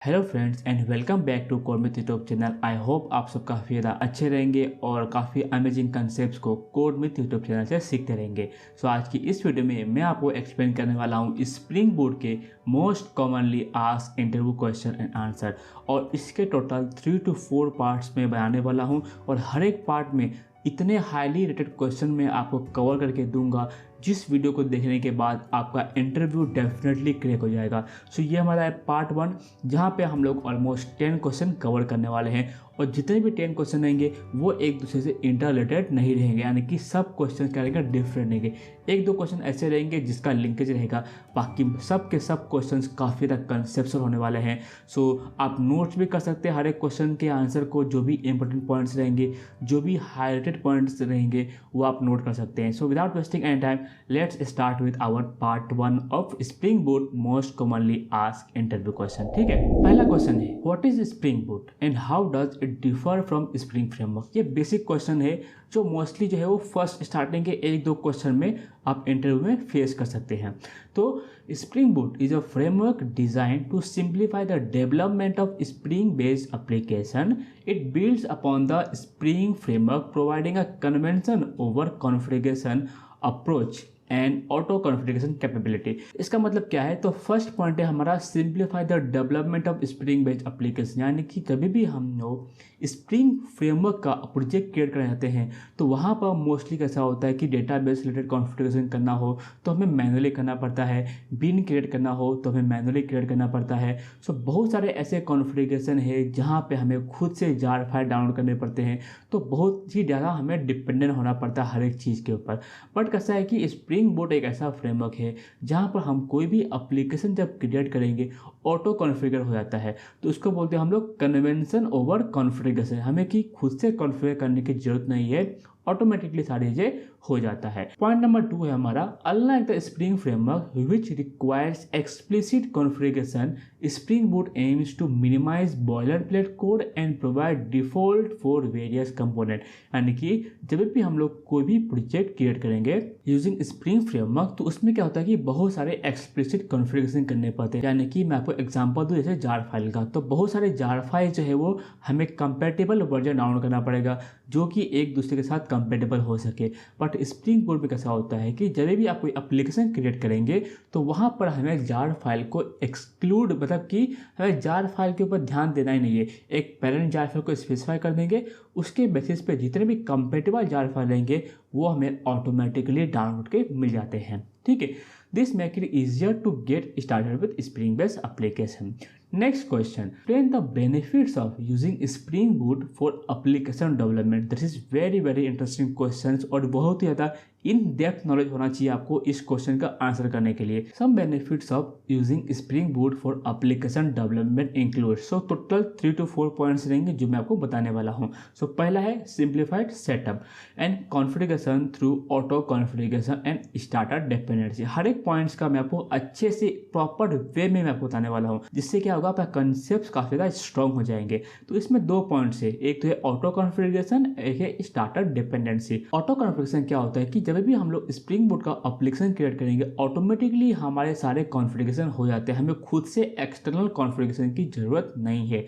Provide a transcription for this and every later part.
Hello friends and welcome back to Codemyth YouTube channel. I hope आप सब काफ़ी ज़्यादा अच्छे रहेंगे और काफ़ी अमेजिंग कंसेप्ट्स को कोडमिथ यूट्यूब चैनल से सीखते रहेंगे। सो आज की इस वीडियो में मैं आपको एक्सप्लेन करने वाला हूँ स्प्रिंग बोट के most commonly asked interview question and answer, और इसके टोटल 3 to 4 पार्ट्स में बनाने वाला हूँ और हर एक पार्ट में इतने हाईली रेटेड क्वेश्चन मैं आपको कवर करके दूंगा जिस वीडियो को देखने के बाद आपका इंटरव्यू डेफिनेटली क्रैक हो जाएगा। सो ये हमारा है पार्ट 1, जहाँ पे हम लोग ऑलमोस्ट 10 क्वेश्चन कवर करने वाले हैं और जितने भी 10 क्वेश्चन रहेंगे वो एक दूसरे से इंटर रिलेटेड नहीं रहेंगे, यानी कि सब क्वेश्चन क्या रहेंगे, डिफरेंट रहेंगे। एक दो क्वेश्चन ऐसे रहेंगे जिसका लिंकेज रहेगा, बाकी सब के सब क्वेश्चन काफ़ी ज़्यादा कंसेप्चुअल होने वाले हैं। सो आप नोट्स भी कर सकते हैं हर एक क्वेश्चन के आंसर को, जो भी इंपॉर्टेंट पॉइंट्स रहेंगे, जो भी हाईलाइटेड पॉइंट्स रहेंगे वो आप नोट कर सकते हैं। So without wasting any time let's start with our part 1 of Spring Boot most commonly asked interview question। ठीक है, पहला क्वेश्चन है what is Spring Boot and how does it differ from Spring Framework। ये basic question है जो mostly जो है वो फर्स्ट स्टार्टिंग के एक दो क्वेश्चन में आप इंटरव्यू में फेस कर सकते हैं। तो Spring Boot is a framework designed to simplify the development of Spring based application। It builds upon the Spring framework, providing a convention over configuration approach and auto configuration capability. इसका मतलब क्या है, तो first point है हमारा simplify the development of spring based application, यानी कि कभी भी हम लोग स्प्रिंग फ्रेमवर्क का प्रोजेक्ट क्रिएट करना चाहते हैं तो वहाँ पर मोस्टली कैसा होता है कि डेटाबेस रिलेटेड कॉन्फ़िगरेशन करना हो तो हमें मैनुअली करना पड़ता है, बिन क्रिएट करना हो तो हमें मैनुअली क्रिएट करना पड़ता है। सो बहुत सारे ऐसे कॉन्फ़िगरेशन है जहाँ पे हमें खुद से जार फाइल डाउनलोड करने पड़ते हैं, तो बहुत ही ज़्यादा हमें डिपेंडेंट होना पड़ता है हर एक चीज़ के ऊपर। बट कैसा है कि स्प्रिंग बोट एक ऐसा फ्रेमवर्क है जहाँ पर हम कोई भी एप्लीकेशन जब क्रिएट करेंगे ऑटो कॉन्फ़िगर हो जाता है, तो उसको बोलते हैं हम लोग कन्वेंशन ओवर कॉन्फ़िगरेशन। हमें कि खुद से कॉन्फ़िगर करने की जरूरत नहीं है, ऑटोमेटिकली सारी चीजें हो जाता है। पॉइंट नंबर 2 है हमारा unlike the Spring framework which requires explicit configuration, Spring Boot aims to minimize boilerplate code and provide default for various component. यानी कि जब भी हम लोग कोई भी प्रोजेक्ट क्रिएट करेंगे यूजिंग स्प्रिंग फ्रेमवर्क तो उसमें क्या होता है कि बहुत सारे एक्सप्लिसिट कॉन्फ़िगरेशन करने पड़ते हैं। यानी कि मैं आपको एग्जांपल दूं जैसे जार फाइल का, तो बहुत सारे जार फाइल जो है वो हमें कंपैटिबल वर्जन डाउनलोड करना पड़ेगा जो कि एक दूसरे के साथ कंपैटिबल हो सके। बट स्प्रिंग बोट में कैसा होता है कि जब भी आप कोई एप्लीकेशन क्रिएट करेंगे तो वहाँ पर हमें जार फाइल को एक्सक्लूड, मतलब कि हमें जार फाइल के ऊपर ध्यान देना ही नहीं है। एक पेरेंट जार फाइल को स्पेसिफाई कर देंगे, उसके बेसिस पे जितने भी कंपैटिबल जार फाइल रहेंगे वो हमें ऑटोमेटिकली डाउनलोड के मिल जाते हैं। ठीक है, this make it easier to get started with Spring based application. Next question, explain the benefits of using spring Boot for application development. This is very very interesting question और बहुत ही ज़्यादा in depth knowledge होना चाहिए आपको इस question का answer करने के लिए। Some benefits of using spring Boot for application development include. So total 3 to 4 points रहेंगे जो मैं आपको बताने वाला हूँ। सो पहला है simplified setup and configuration through auto configuration and starter dependency. हर एक पॉइंट्स का मैं आपको अच्छे से प्रॉपर वे में मैं आपको बताने वाला हूँ, जिससे क्या होगा आपका कंसेप्ट काफ़ी ज़्यादा स्ट्रॉन्ग हो जाएंगे। तो इसमें दो पॉइंट्स है, एक तो है ऑटो कॉन्फ़िगरेशन, एक है स्टार्टर डिपेंडेंसी। ऑटो कॉन्फ़िगरेशन क्या होता है कि जब भी हम लोग स्प्रिंग बोट का एप्लीकेशन क्रिएट करेंगे ऑटोमेटिकली हमारे सारे कॉन्फ़िगरेशन हो जाते हैं, हमें खुद से एक्सटर्नल कॉन्फ़िगरेशन की ज़रूरत नहीं है।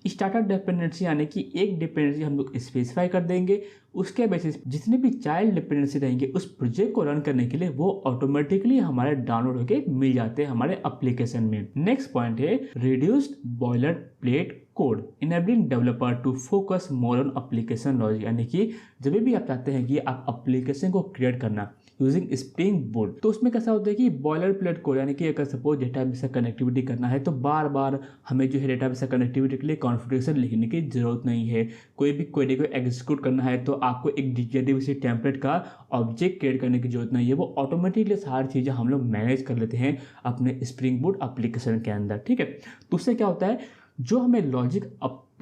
स्टार्टर डिपेंडेंसी यानी कि एक डिपेंडेंसी हम लोग स्पेसिफाई कर देंगे, उसके बेसिस जितने भी चाइल्ड डिपेंडेंसी रहेंगे उस प्रोजेक्ट को रन करने के लिए वो ऑटोमेटिकली हमारे डाउनलोड होके मिल जाते हैं हमारे एप्लीकेशन में। नेक्स्ट पॉइंट है reduced boilerplate code enabling developer to focus more on application logic. यानी कि जब भी आप चाहते हैं कि आप एप्लीकेशन को क्रिएट करना यूजिंग स्प्रिंग बोट, तो उसमें कैसा होता है कि बॉयलर प्लेट कोड, यानी कि अगर सपोज डेटाबेस से कनेक्टिविटी करना है तो बार बार हमें जो है डेटाबेस से कनेक्टिविटी के लिए कॉन्फ़िगरेशन लिखने की जरूरत नहीं है। कोई भी क्वेरी को एग्जीक्यूट करना है तो आपको एक डेटाबेस टेम्पलेट का ऑब्जेक्ट क्रिएट करने की जरूरत नहीं है, वो ऑटोमेटिकली सारी चीज़ें हम लोग मैनेज कर लेते हैं अपने स्प्रिंग बोट एप्लीकेशन के अंदर। ठीक है, तो उससे क्या होता है जो हमें लॉजिक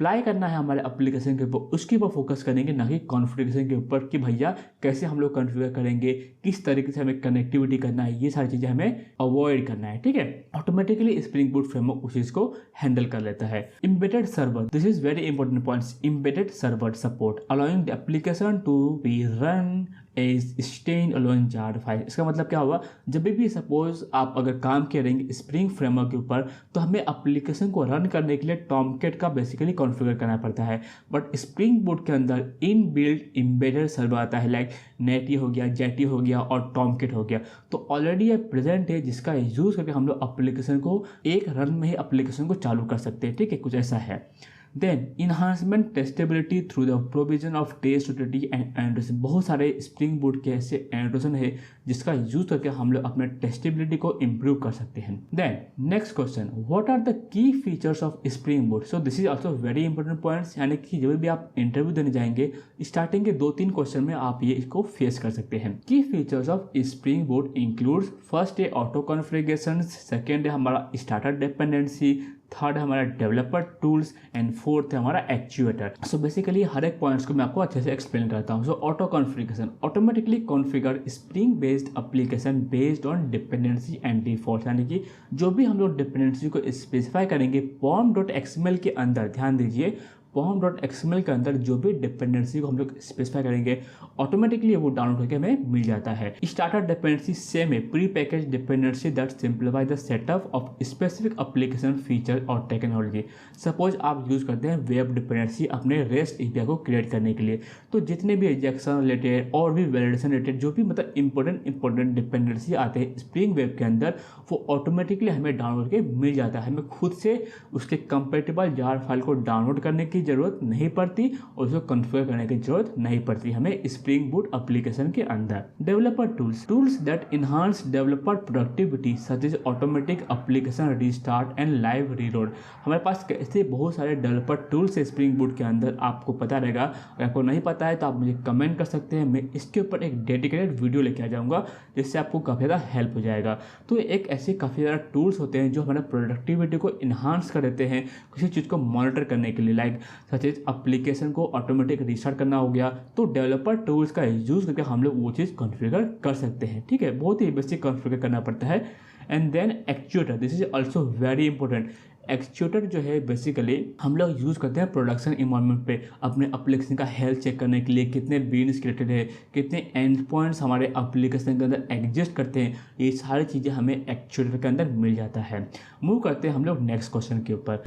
अप्लाई करना है हमारे एप्लीकेशन के ऊपर, उसके ऊपर फोकस करेंगे, ना कि कॉन्फ़िगरेशन के ऊपर कि भैया कैसे हम लोग कॉन्फ़िगर करेंगे, किस तरीके से हमें कनेक्टिविटी करना है, ये सारी चीज़ें हमें अवॉइड करना है, ठीक है। ऑटोमेटिकली स्प्रिंग बूट फ्रेमवर्क उस चीज़ को हैंडल कर लेता है। Embedded server, this is very important points. Embedded server support allowing the application to be run as standalone jar file. इसका मतलब क्या हुआ, जब भी सपोज आप अगर काम करेंगे स्प्रिंग फ्रेमवर्क के ऊपर, तो हमें एप्लीकेशन को रन करने के लिए टॉमकेट का बेसिकली कॉन्फ़िगर करना पड़ता है। बट स्प्रिंग बूट के अंदर इन बिल्ट एम्बेडेड सर्वर आता है, लाइक नेटी हो गया, जेटी हो गया और टॉमकेट हो गया। तो ऑलरेडी ये प्रेजेंट है, जिसका यूज़ करके हम लोग एप्लीकेशन को एक रन में ही एप्लीकेशन को चालू कर सकते हैं, ठीक है, कुछ ऐसा है। Then enhancement testability through the provision of test utility and एंड्रोसन। बहुत सारे स्प्रिंग बूट के ऐसे एंड्रोसन है जिसका यूज करके हम लोग अपने टेस्टेबिलिटी को इम्प्रूव कर सकते हैं। Then next question, what are the key features of Spring Boot. So this is also very important points, यानी कि जब भी आप इंटरव्यू देने जाएंगे स्टार्टिंग के 2-3 क्वेश्चन में आप ये इसको फेस कर सकते हैं। की features of Spring boot includes, first है ऑटो कॉन्फ़िगरेशन, सेकेंड है हमारा स्टार्टर डिपेंडेंसी, थर्ड है हमारा डेवलपर टूल्स एंड फोर्थ है हमारा एक्चुएटर। सो बेसिकली हर एक पॉइंट्स को मैं आपको अच्छे से एक्सप्लेन करता हूँ। So auto configuration, automatically configure spring based application based on dependency and default, यानी कि जो भी हम लोग डिपेंडेंसी को स्पेसिफाई करेंगे pom.xml के अंदर, ध्यान दीजिए pom.xml के अंदर जो भी डिपेंडेंसी को हम लोग स्पेसिफाई करेंगे ऑटोमेटिकली वो डाउनलोड करके हमें मिल जाता है। स्टार्टर डिपेंडेंसी सेम है, pre package dependency that simplify the setup of specific application feature और टेक्नोलॉजी। सपोज आप यूज करते हैं वेब डिपेंडेंसी अपने रेस्ट एपीआई को क्रिएट करने के लिए, तो जितने भी एजेक्शन रिलेटेड और भी वैलिडेशन रिलेटेड जो भी मतलब इंपॉर्टेंट डिपेंडेंसी आते हैं स्प्रिंग वेब के अंदर, वो ऑटोमेटिकली हमें डाउनलोड के मिल जाता है। हमें खुद से उसके कंपेटेबल जार फाइल को डाउनलोड करने की जरूरत नहीं पड़ती और उसको कॉन्फ़िगर करने की जरूरत नहीं पड़ती हमें स्प्रिंग बूट एप्लीकेशन के अंदर। Developer tools that enhance developer productivity such as automatic application restart and live reload. हमारे पास ऐसे बहुत सारे डेवलपर टूल्स है स्प्रिंग बूट के अंदर, आपको पता रहेगा। अगर आपको नहीं पता है तो आप मुझे कमेंट कर सकते हैं, मैं इसके ऊपर एक डेडिकेटेड वीडियो लेके आ जाऊंगा जिससे आपको काफ़ी ज़्यादा हेल्प हो जाएगा। तो एक ऐसे काफ़ी ज़्यादा टूल्स होते हैं जो हमारे प्रोडक्टिविटी को इन्हांस कर देते हैं किसी चीज़ को मॉनिटर करने के लिए, लाइक सच एज एप्लीकेशन को ऑटोमेटिक रीस्टार्ट करना हो गया, तो डेवलपर टूल्स का यूज करके हम लोग वो चीज़ कॉन्फ़िगर कर सकते हैं, ठीक है। बहुत ही बेसिक कॉन्फ़िगर करना पड़ता है। And then actuator, this is also very important. Actuator जो है बेसिकली हम लोग यूज़ करते हैं प्रोडक्शन इन्वायरमेंट पे अपने एप्लीकेशन का हेल्थ चेक करने के लिए, कितने बीन्स क्रिएटेड है, कितने एंड पॉइंट्स हमारे एप्लीकेशन के अंदर एग्जिस्ट करते हैं, ये सारी चीज़ें हमें एक्चुएटर के अंदर मिल जाता है। मूव करते हैं हम लोग नेक्स्ट क्वेश्चन के ऊपर,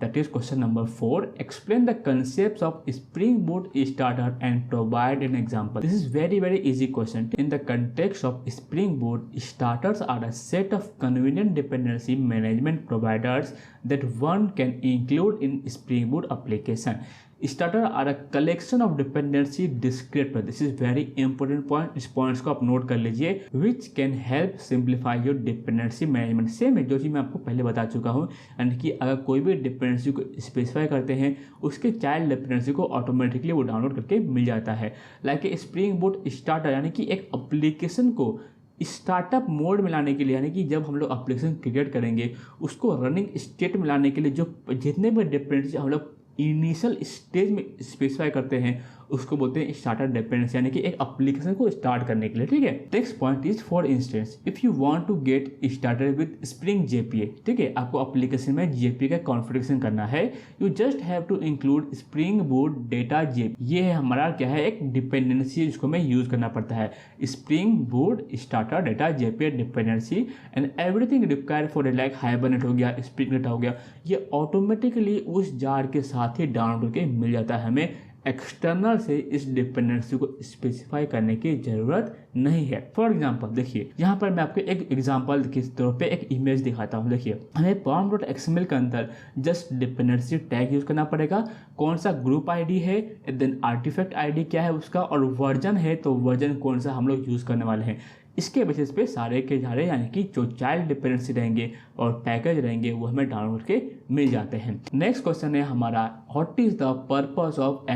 that is question number 4। Explain the concept of Spring Boot starter and provide an example. This is very easy question. In the context of Spring Boot, starters are a set of convenient dependency management providers that one can include in Spring Boot application. Starter are a collection of dependency descriptor. This is very important point. इस points को आप note कर लीजिए, which can help simplify your dependency management. Same है जो चीज़ मैं आपको पहले बता चुका हूँ, यानी कि अगर कोई भी डिपेंडेंसी को स्पेसिफाई करते हैं उसके चाइल्ड डिपेंडेंसी को ऑटोमेटिकली वो डाउनलोड करके मिल जाता है। लाइक स्प्रिंग बूट स्टार्टर, यानी कि एक एप्लीकेशन को स्टार्टअप मोड में लाने के लिए, यानी कि जब हम लोग एप्लीकेशन क्रिएट करेंगे उसको रनिंग स्टेट में लाने के लिए जो जितने भी डिपेंडेंसी हम लोग इनिशियल स्टेज में स्पेसिफाई करते हैं उसको बोलते हैं स्टार्टर डिपेंडेंसी, यानी कि एक एप्लीकेशन को स्टार्ट करने के लिए, ठीक है। Next point is for instance, if you want to get started with Spring JPA, ठीक है, आपको एप्लीकेशन में जेपीए का कॉन्फ़िगरेशन करना है, you just have to include Spring Boot data JPA. ये है हमारा क्या है, एक डिपेंडेंसी जिसको हमें यूज करना पड़ता है, Spring Boot starter data JPA dependency and everything required for like hibernate हो गया, स्प्रिंग डेटा हो गया, ये ऑटोमेटिकली उस जार के साथ ही डाउनलोड करके मिल जाता है। हमें एक्सटर्नल से इस डिपेंडेंसी को स्पेसिफाई करने की जरूरत नहीं है। फॉर एग्जांपल देखिए, यहाँ पर मैं आपको एक एग्जांपल के तौर पे एक इमेज दिखाता हूँ। देखिए हमें pom.xml के अंदर जस्ट डिपेंडेंसी टैग यूज करना पड़ेगा, कौन सा ग्रुप आईडी है, देन आर्टिफैक्ट आईडी क्या है उसका, और वर्जन है तो वर्जन कौन सा हम लोग यूज करने वाले हैं। इसके बेसिस पे सारे के सारे यानी कि जो चाइल्ड डिपेंडेंसी रहेंगे और पैकेज रहेंगे वो हमें डाउनलोड के मिल जाते हैं। नेक्स्ट क्वेश्चन है हमारा, what is the purpose of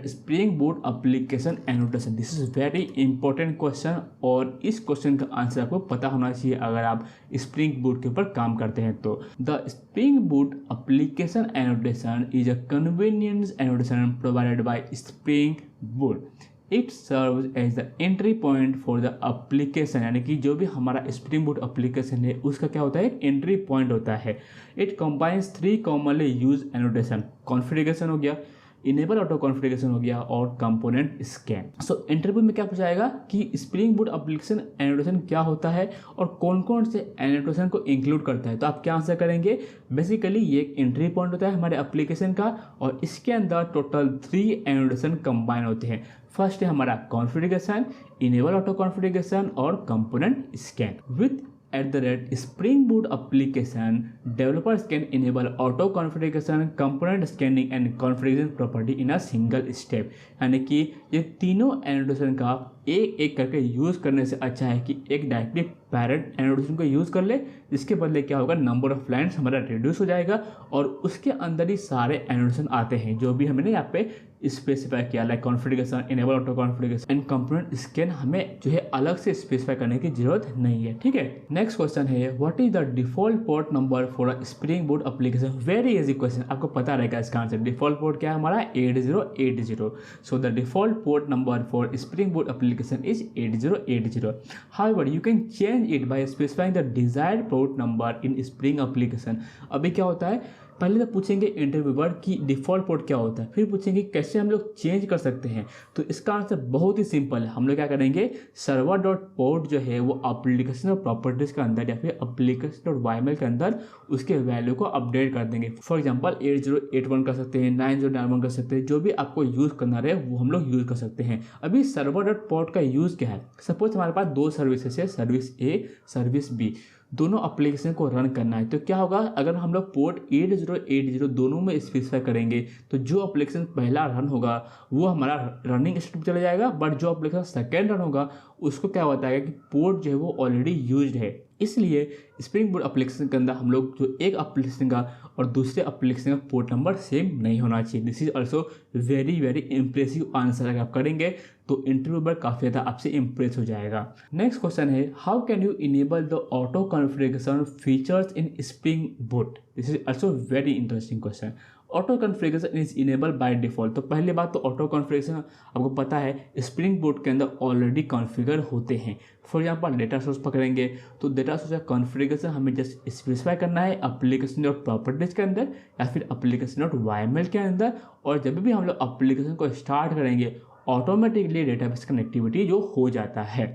Spring Boot application annotation. This is very important question और इस क्वेश्चन का आंसर आपको पता होना चाहिए अगर आप स्प्रिंग बूट के ऊपर काम करते हैं तो। The Spring Boot application annotation is a convenience annotation provided by Spring Boot. It serves as the entry point for the application, यानी कि जो भी हमारा स्प्रिंग बूट एप्लीकेशन है उसका क्या होता है, एक एंट्री पॉइंट होता है। It combines 3 commonly use annotation, configuration हो गया, इनेबल ऑटो कॉन्फ़िगरेशन हो गया और कंपोनेंट स्कैन। सो इंटरव्यू में क्या पूछा जाएगा कि स्प्रिंग बूट एप्लीकेशन एनोटेशन क्या होता है और कौन कौन से एनोटेशन को इंक्लूड करता है, तो आप क्या आंसर करेंगे। बेसिकली ये एक एंट्री पॉइंट होता है हमारे एप्लीकेशन का और इसके अंदर टोटल 3 एनोटेशन कंबाइन होते हैं। फर्स्ट है हमारा कॉन्फ़िगरेशन, इनेबल ऑटो कॉन्फ़िगरेशन और component scan. With @Spring Boot application, developers can enable auto configuration, component scanning and configuration property in a single step। यानी कि ये तीनों एनोटेशन का एक एक करके यूज़ करने से अच्छा है कि एक डायरेक्टली पैरेंट एनोटेशन को यूज़ कर ले, जिसके बदले क्या होगा, नंबर ऑफ लाइन्स हमारा रिड्यूस हो जाएगा और उसके अंदर ही सारे एनोटेशन आते हैं जो भी हमने यहाँ पे स्पेसिफाई किया, like configuration, enable auto configuration and component scan हमें जो है अलग से स्पेसिफाई करने की जरूरत नहीं है। ठीक है, नेक्स्ट क्वेश्चन है, what is the default port number for a spring Boot application. Very easy question, आपको पता रहेगा इसका आंसर। डिफॉल्ट पोर्ट क्या है हमारा, 8080। So the default port number for spring Boot application is 8080। However you can change it by specifying the desired port number in spring application. अभी क्या होता है, पहले तो पूछेंगे इंटरव्यूअर की डिफ़ॉल्ट पोर्ट क्या होता है, फिर पूछेंगे कैसे हम लोग चेंज कर सकते हैं। तो इसका आंसर बहुत ही सिंपल है, हम लोग क्या करेंगे, सर्वर डॉट पोर्ट जो है वो एप्लीकेशन और प्रॉपर्टीज़ के अंदर या फिर एप्लीकेशन डॉट YML के अंदर उसके वैल्यू को अपडेट कर देंगे। फॉर एग्जांपल 8081 कर सकते हैं, 9091 कर सकते हैं, जो भी आपको यूज़ करना रहे वो हम लोग यूज़ कर सकते हैं। अभी सर्वर डॉट पोर्ट का यूज़ क्या है, सपोज हमारे पास 2 सर्विसेज है, सर्विस A सर्विस B, दोनों एप्लीकेशन को रन करना है। तो क्या होगा, अगर हम लोग पोर्ट 8080 दोनों में स्पेसिफाई करेंगे तो जो एप्लीकेशन पहला रन होगा वो हमारा रनिंग स्टेट चला जाएगा, बट जो एप्लीकेशन सेकेंड रन होगा उसको क्या बताएगा कि पोर्ट जो है वो ऑलरेडी यूज्ड है। इसलिए स्प्रिंग बूट एप्लीकेशन के अंदर हम लोग जो एक एप्लीकेशन का और दूसरे एप्लीकेशन का पोर्ट नंबर सेम नहीं होना चाहिए। This is also very very impressive answer. अगर आप करेंगे तो इंटरव्यूअर काफ़ी ज़्यादा आपसे इंप्रेस हो जाएगा। नेक्स्ट क्वेश्चन है, how can you enable the auto configuration features in spring boot. This is also very interesting question. Auto configuration is enable by default. तो पहली बात तो ऑटो कॉन्फ़िगरेशन आपको पता है स्प्रिंग बूट के अंदर ऑलरेडी कॉन्फ़िगर होते हैं। फॉर एग्जांपल डेटा सोर्स पकड़ेंगे तो डेटा सोर्स का कॉन्फ़िगरेशन हमें जस्ट स्पेसिफाई करना है एप्लीकेशन डॉट प्रॉपर्टीज़ के अंदर या फिर एप्लीकेशन डॉट YML के अंदर, और जब भी हम लोग एप्लीकेशन को स्टार्ट करेंगे ऑटोमेटिकली डेटाबेस कनेक्टिविटी जो हो जाता है।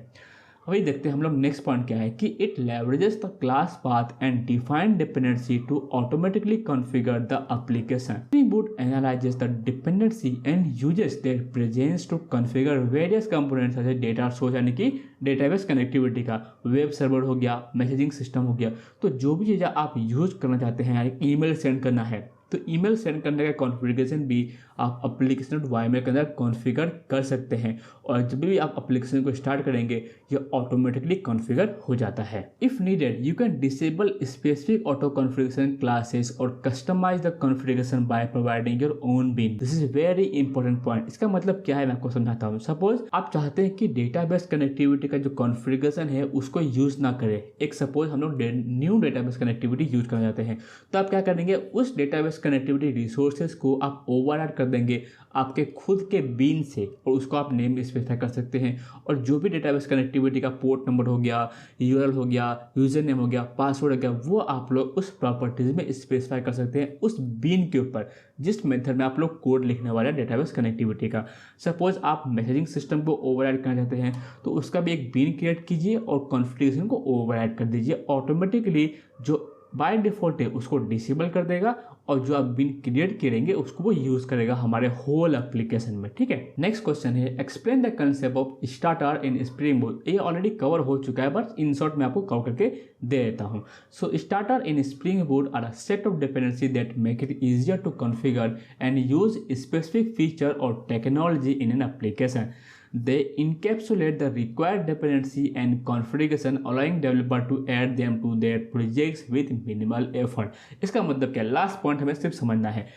अभी देखते हैं हम लोग नेक्स्ट पॉइंट क्या है कि it leverages the class path and defined dependency to automatically configure the application. Spring Boot analyses the dependency and uses their presence to configure various components जैसे डेटा सोर्स यानी कि डेटाबेस कनेक्टिविटी का, web server हो गया, messaging system हो गया। तो जो भी चीज़ें आप यूज करना चाहते हैं, यानी ईमेल सेंड करना है तो ईमेल सेंड करने का कॉन्फ़िगरेशन भी आप एप्लीकेशन YML के अंदर कॉन्फ़िगर कर सकते हैं, और जब भी आप एप्लीकेशन को स्टार्ट करेंगे ये ऑटोमेटिकली कॉन्फ़िगर हो जाता है। If needed you can disable specific auto configuration classes और customize the configuration by providing your own bean. This is very important point. इसका मतलब क्या है मैं आपको समझाता हूँ। सपोज आप चाहते हैं कि डेटाबेस कनेक्टिविटी का जो कॉन्फ़िगरेशन है उसको यूज़ ना करें। एक सपोज हम लोग न्यू डेटाबेस कनेक्टिविटी यूज़ करना चाहते हैं, तो आप क्या करेंगे, उस डेटाबेस कनेक्टिविटी रिसोर्सेज को आप ओवरराइड कर देंगे आपके खुद के बीन से, और उसको आप नेम स्पेसिफाई कर सकते हैं। और जो भी डेटाबेस कनेक्टिविटी का पोर्ट नंबर हो गया, URL हो गया, यूजर नेम हो गया, पासवर्ड हो गया, वो आप लोग उस प्रॉपर्टीज में स्पेसिफाई कर सकते हैं उस बीन के ऊपर जिस मेथड में आप लोग कोड लिखने वाले हैं डेटाबेस कनेक्टिविटी का। सपोज आप मैसेजिंग सिस्टम को ओवरराइड करना चाहते हैं तो उसका भी एक बीन क्रिएट कीजिए और कॉन्फ़िगरेशन को ओवरराइड कर दीजिए। ऑटोमेटिकली जो बाय डिफ़ॉल्ट है उसको डिसेबल कर देगा और जो आप बिन क्रिएट करेंगे उसको वो यूज़ करेगा हमारे होल एप्लीकेशन में। ठीक है, नेक्स्ट क्वेश्चन है, explain the concept of starter in spring boot. ये ऑलरेडी कवर हो चुका है बट इन शॉर्ट मैं आपको कवर करके दे देता हूँ। So starter in spring boot are a set of dependency that make it easier to configure and use specific feature और technology in an application. They encapsulate the required dependency and configuration allowing developer to add them to their projects with minimal effort. इसका मतलब क्या है, last point हमें सिर्फ समझना है,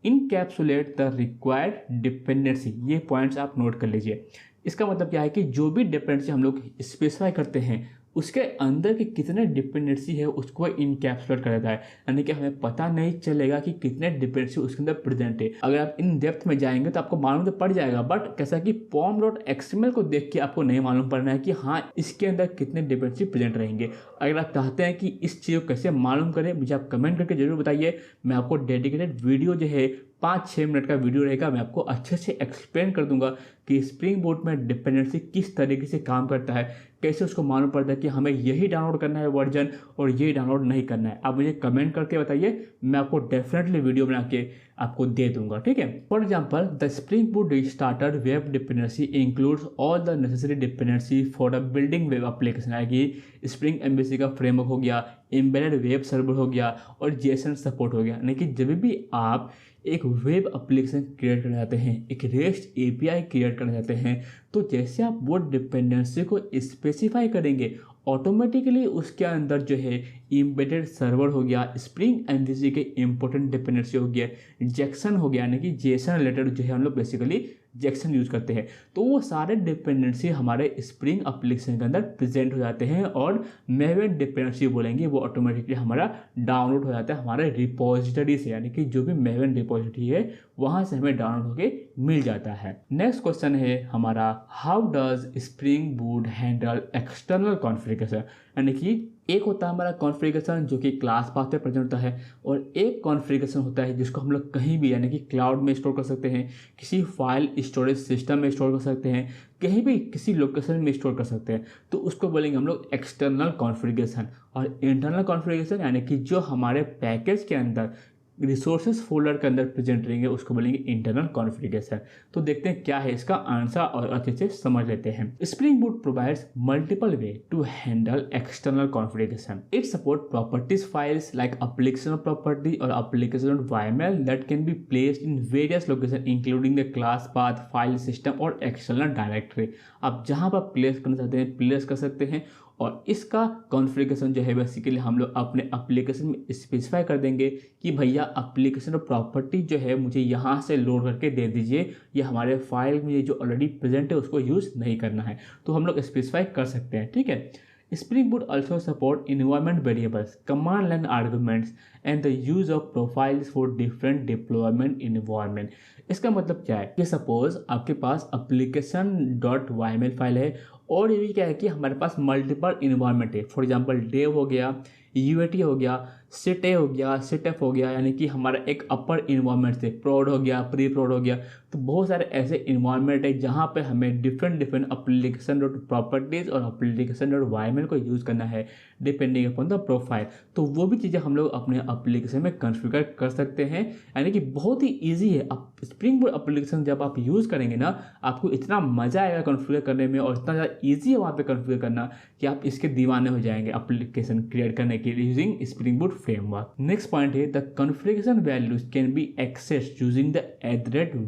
encapsulate the required dependency, ये पॉइंट्स आप नोट कर लीजिए। इसका मतलब क्या है कि जो भी डिपेंडेंसी हम लोग स्पेसिफाई करते हैं उसके अंदर की कितने डिपेंडेंसी है उसको इनकैप्सुलेट कर देता है, यानी कि हमें पता नहीं चलेगा कि कितने डिपेंडेंसी उसके अंदर प्रेजेंट है। अगर आप इन डेप्थ में जाएंगे तो आपको मालूम तो पड़ जाएगा, बट कैसा कि pom.xml को देख के आपको नहीं मालूम पड़ना है कि हाँ इसके अंदर कितने डिपेंडेंसी प्रेजेंट रहेंगे। अगर आप चाहते हैं कि इस चीज़ को कैसे मालूम करें, मुझे आप कमेंट करके जरूर बताइए। मैं आपको डेडिकेटेड वीडियो जो है 5-6 मिनट का वीडियो रहेगा, मैं आपको अच्छे से एक्सप्लेन कर दूंगा कि स्प्रिंग बूट में डिपेंडेंसी किस तरीके से काम करता है, कैसे उसको मालूम पड़ता है कि हमें यही डाउनलोड करना है वर्जन और यही डाउनलोड नहीं करना है। आप मुझे कमेंट करके बताइए, मैं आपको डेफिनेटली वीडियो बना के आपको दे दूंगा, ठीक है। For example, the Spring Boot starter web dependency includes all the necessary dependency for the building web application, है कि स्प्रिंग एमबीसी का फ्रेमवर्क हो गया, एम्बेडेड वेब सर्वर हो गया और जेसन सपोर्ट हो गया। यानी कि जब भी आप एक वेब एप्लीकेशन क्रिएट करना चाहते हैं, एक रेस्ट एपीआई क्रिएट करना चाहते हैं, तो जैसे आप वो डिपेंडेंसी को स्पेसिफाई करेंगे ऑटोमेटिकली उसके अंदर जो है एम्बेडेड सर्वर हो गया, स्प्रिंग एमवीसी के इंपॉर्टेंट डिपेंडेंसी हो गया, जैक्सन हो गया, यानी कि जेसन रिलेटेड जो है हम लोग बेसिकली जैक्सन यूज़ करते हैं, तो वो सारे डिपेंडेंसी हमारे स्प्रिंग एप्लीकेशन के अंदर प्रेजेंट हो जाते हैं और मेवन डिपेंडेंसी बोलेंगे वो ऑटोमेटिकली हमारा डाउनलोड हो जाता है हमारे रिपोजिटरी से, यानी कि जो भी मेवन रिपोजिटरी है वहाँ से हमें डाउनलोड होके मिल जाता है। नेक्स्ट क्वेश्चन है हमारा, how does spring boot handle external configuration, यानी कि एक होता है हमारा कॉन्फ़िगरेशन जो कि क्लास पाथ पे प्रेजेंट होता है और एक कॉन्फ़िगरेशन होता है जिसको हम लोग कहीं भी यानी कि क्लाउड में स्टोर कर सकते हैं, किसी फाइल स्टोरेज सिस्टम में स्टोर कर सकते हैं, कहीं भी किसी लोकेशन में स्टोर कर सकते हैं, तो उसको बोलेंगे हम लोग एक्सटर्नल कॉन्फ़िगरेशन। और इंटरनल कॉन्फ़िगरेशन यानी कि जो हमारे पैकेज के अंदर रिसोर्सेज फोल्डर के अंदर प्रेजेंट रहेंगे उसको बोलेंगे इंटरनल कॉन्फ़िगरेशन। तो देखते हैं क्या है इसका आंसर और अच्छे से समझ लेते हैं। Spring boot provides multiple way to handle external configuration. It support properties files like application property और application YML that can be placed in various location including the class path, file system और external directory. आप जहां पर place करना चाहते हैं place कर सकते हैं और इसका कॉन्फ़िगरेशन जो है बेसिकली हम लोग अपने एप्लीकेशन में स्पेसिफाई कर देंगे कि भैया एप्लीकेशन प्रॉपर्टी जो है मुझे यहाँ से लोड करके दे दीजिए, ये हमारे फाइल में जो ऑलरेडी प्रेजेंट है उसको यूज़ नहीं करना है, तो हम लोग स्पेसिफाई कर सकते हैं, ठीक है। Spring Boot also support environment variables, command line arguments and the use of profiles for different deployment environment। इसका मतलब क्या है कि सपोज आपके पास application.yml फाइल है और ये भी क्या है कि हमारे पास मल्टीपल इन्वायरमेंट है। फॉर एग्जांपल डेव हो गया, यूएटी हो गया, सिट ए हो गया, सिटअप हो गया, यानी कि हमारा एक अपर इन्वायरमेंट से प्रोड हो गया, प्री प्रोड हो गया, तो बहुत सारे ऐसे इन्वायरमेंट है जहाँ पे हमें डिफरेंट एप्लीकेशन डॉट प्रॉपर्टीज और एप्लीकेशन डॉट YML को यूज़ करना है डिपेंडिंग अपॉन द प्रोफाइल। तो वो भी चीज़ें हम लोग अपने एप्लीकेशन में कॉन्फ़िगर कर सकते हैं, यानी कि बहुत ही ईजी है। अब स्प्रिंग बूट एप्लीकेशन जब आप यूज़ करेंगे ना, आपको इतना मज़ा आएगा कॉन्फ़िगर करने में और इतना ज़्यादा ईजी है वहाँ पे कॉन्फ़िगर करना कि आप इसके दीवाने हो जाएंगे एप्लीकेशन क्रिएट करने के लिए using spring boot framework. Next point है, the configuration values can be accessed using the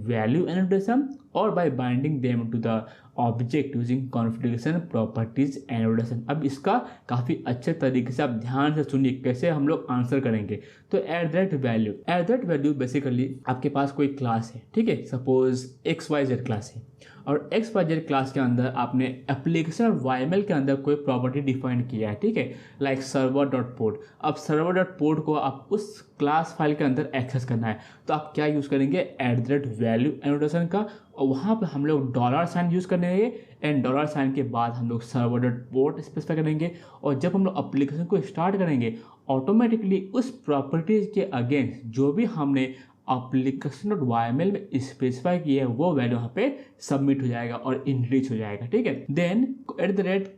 value annotation और by binding them to the object using configuration properties annotation. अब इसका काफ़ी अच्छे तरीके से आप ध्यान से सुनिए कैसे हम लोग आंसर करेंगे। तो एट वैल्यू बेसिकली आपके पास कोई क्लास है, ठीक है, सपोज XYZ क्लास है और XYZ क्लास के अंदर आपने एप्लीकेशन YML के अंदर कोई प्रॉपर्टी डिफाइन किया है, ठीक है, लाइक सर्वर डॉट पोर्ट। अब सर्वर डॉट पोर्ट को आप उस क्लास फाइल के अंदर एक्सेस करना है तो आप क्या यूज़ करेंगे, वैल्यू एनोटेशन का, और वहाँ पर हम लोग $साइन यूज़ करेंगे एंड $साइन के बाद हम लोग सर्वर डॉट पोर्ट स्पेसिफाई करेंगे और जब हम लोग एप्लीकेशन को स्टार्ट करेंगे ऑटोमेटिकली उस प्रॉपर्टीज के अगेंस्ट जो भी हमने एप्लीकेशन डॉट YML में स्पेसिफाई किया है वो वैल्यू यहाँ पे सबमिट हो जाएगा और इनरीच हो जाएगा, ठीक है। देन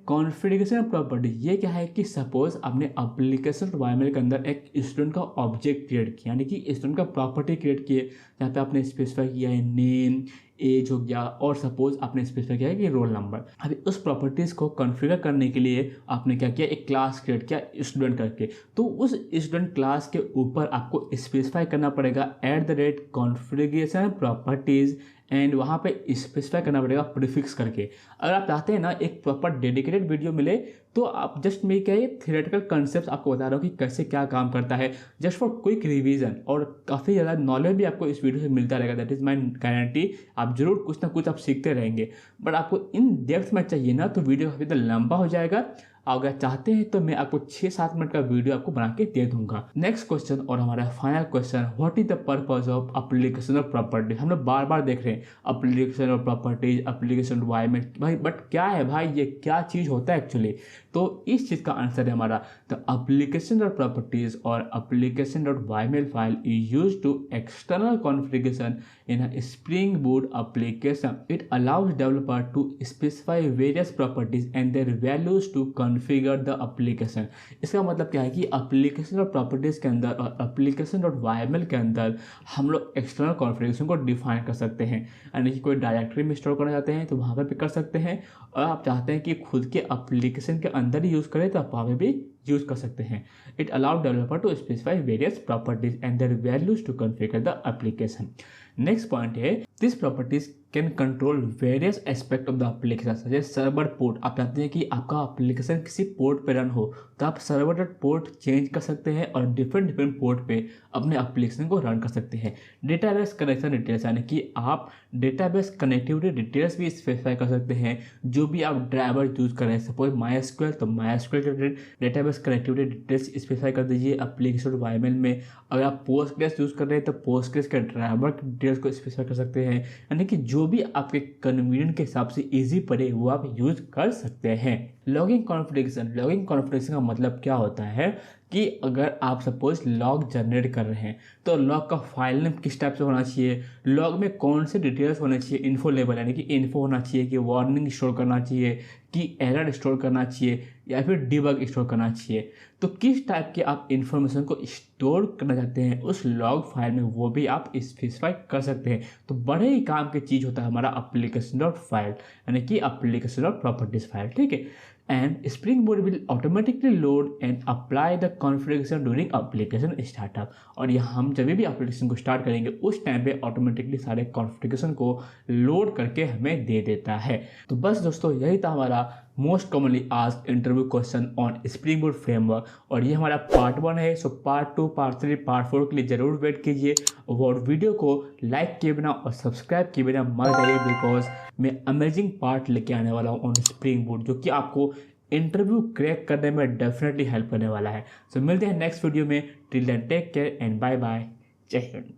कॉन्फ़िगरेशन प्रॉपर्टी, ये क्या है कि सपोज आपने एप्लीकेशन YML के अंदर एक स्टूडेंट का ऑब्जेक्ट क्रिएट किया, यानी कि स्टूडेंट का प्रॉपर्टी क्रिएट किए जहाँ पे आपने स्पेसिफाई किया है नेम, एज हो गया, और सपोज आपने स्पेसिफाई किया है कि रोल नंबर। अभी उस प्रॉपर्टीज़ को कॉन्फ़िगर करने के लिए आपने क्या किया, एक क्लास क्रिएट किया स्टूडेंट करके। तो उस स्टूडेंट क्लास के ऊपर आपको स्पेसिफाई करना पड़ेगा @configuration प्रॉपर्टीज़, एंड वहाँ पे स्पेसिफाई करना पड़ेगा प्रीफिक्स करके। अगर आप चाहते हैं ना एक प्रॉपर डेडिकेटेड वीडियो मिले, तो आप जस्ट मैं क्या है थियोरेटिकल कॉन्सेप्ट्स आपको बता रहा हूँ कि कैसे क्या काम करता है, जस्ट फॉर क्विक रिवीजन, और काफ़ी ज़्यादा नॉलेज भी आपको इस वीडियो से मिलता रहेगा। That is my guarantee. आप जरूर कुछ ना कुछ आप सीखते रहेंगे, बट आपको इन डेप्थ में चाहिए ना तो वीडियो काफ़ी ज़्यादा लंबा हो जाएगा। अगर चाहते हैं तो मैं आपको 6-7 मिनट का वीडियो आपको बना के दे दूंगा। नेक्स्ट क्वेश्चन और हमारा final question, what is the purpose of application of property. हम लोग बार बार देख रहे हैं application of properties, application environment, भाई बट क्या है भाई, ये क्या चीज़ होता है एक्चुअली। तो इस चीज़ का आंसर है हमारा द एप्लीकेशन ऑफ प्रॉपर्टीज और application dot YAML file is use to external configuration in a Spring Boot application. It allows developer to specify various properties and their values to configure the application. इसका मतलब क्या है कि application और properties के अंदर और application.yml के अंदर हम लोग एक्सटर्नल कॉन्फ़िगरेशन को डिफाइन कर सकते हैं। यानी कि कोई डायरेक्टरी में स्टोर करना चाहते हैं तो वहाँ पर भी कर सकते हैं, और आप चाहते हैं कि खुद के एप्लीकेशन के अंदर ही यूज़ करें तो आप वहाँ पर भी यूज कर सकते हैं। It allow developer to specify various properties and their values to configure the application. Next point है, this properties can control various aspect of the application, जैसे सर्वर पोर्ट। आप चाहते हैं कि आपका एप्लीकेशन किसी पोर्ट पे रन हो तो आप सर्वर डॉट पोर्ट चेंज कर सकते हैं और डिफरेंट पोर्ट पे अपने एप्लीकेशन को रन कर सकते हैं। डेटाबेस कनेक्शन डिटेल्स, यानी कि आप डेटाबेस कनेक्टिविटी डिटेल्स भी स्पेसिफाई कर सकते हैं। जो भी आप ड्राइवर यूज कर रहे हैं, सपोज MySQL तो MySQL के डेटाबेस कनेक्टिविटी डिटेल्स स्पेसिफाई कर दीजिए एप्लीकेशन वाईमेल में। अगर आप पोस्टग्रेस यूज़ कर रहे हैं तो पोस्टग्रेस के ड्राइवर की डिटेल्स को स्पेसिफाई कर सकते हैं। यानी कि जो भी आपके कन्वीनियंट के हिसाब से इजी पड़े वो आप यूज कर सकते हैं। लॉगिंग कॉन्फ़िगरेशन का मतलब क्या होता है कि अगर आप सपोज लॉग जनरेट कर रहे हैं तो लॉग का फाइल नेम किस टाइप से होना चाहिए, लॉग में कौन से डिटेल्स होने चाहिए, इन्फो लेवल यानी कि इन्फो होना चाहिए, कि वार्निंग स्टोर करना चाहिए, कि एरर स्टोर करना चाहिए, या फिर डिबग स्टोर करना चाहिए। तो किस टाइप के आप इंफॉर्मेशन को स्टोर करना चाहते हैं उस लॉग फाइल में, वो भी आप स्पेसिफाई कर सकते हैं। तो बड़े ही काम की चीज़ होता है हमारा एप्लीकेशन डॉट फाइल, यानी कि एप्लीकेशन डॉट प्रॉपर्टीज फाइल, ठीक है। And Spring Boot will automatically load and apply the configuration during application startup। और यह हम जब भी एप्लीकेशन को स्टार्ट करेंगे उस टाइम पे ऑटोमेटिकली सारे कॉन्फ़िगरेशन को लोड करके हमें दे देता है। तो बस दोस्तों यही था हमारा most commonly asked interview question on spring boot framework, और ये हमारा पार्ट 1 है। सो पार्ट 2, पार्ट 3, पार्ट 4 के लिए ज़रूर वेट कीजिए, और वीडियो को लाइक किए बिना और सब्सक्राइब किए बिना मत जाइए, बिकॉज मैं अमेजिंग पार्ट लेके आने वाला हूँ ऑन स्प्रिंग बूट, जो कि आपको इंटरव्यू क्रैक करने में डेफिनेटली हेल्प करने वाला है। सो मिलते हैं नेक्स्ट वीडियो में। Till then take care and bye bye. जय हिंद।